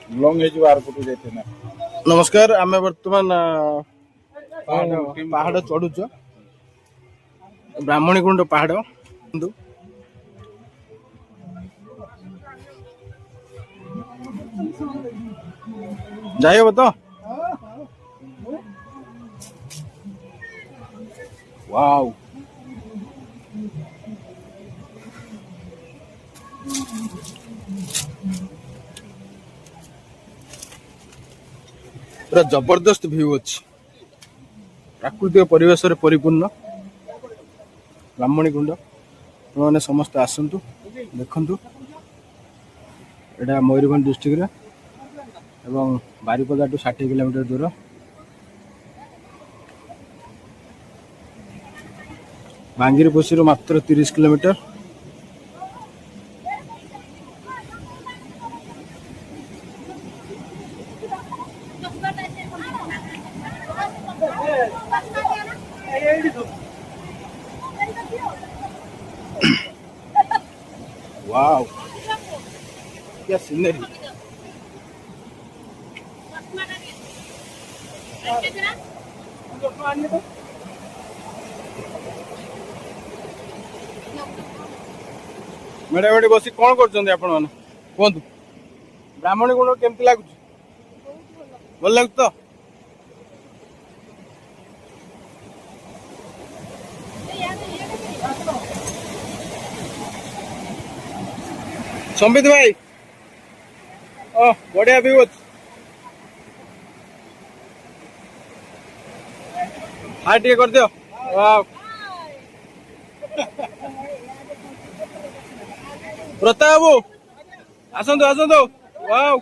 lung हो नमस्कार आम बर्तमान पहाड़ चढ़ुच ब्राह्मणीकुंड पहाड़ जाए हो तो वाव पूरा जबरदस्त व्यू अच्छी प्राकृतिक परिवेश परिपूर्ण ब्राह्मणीकुंड मैंने समस्त आसतु देखु एटा मयूरभंज डिस्ट्रिक्ट एवं बारिपदा टू 60 किलोमीटर दूर बांगीरपोशी मात्र 30 किलोमीटर वाव क्या सीनरी मेडा मेडी बस कौन कर कहतु ब्राह्मणीकुंड केमती लगुच भल लगुच तो संबित भाई बढ़िया व्यू अच्छी हाय टे कर दियो प्रताप बाबू आसतु आसतु वाव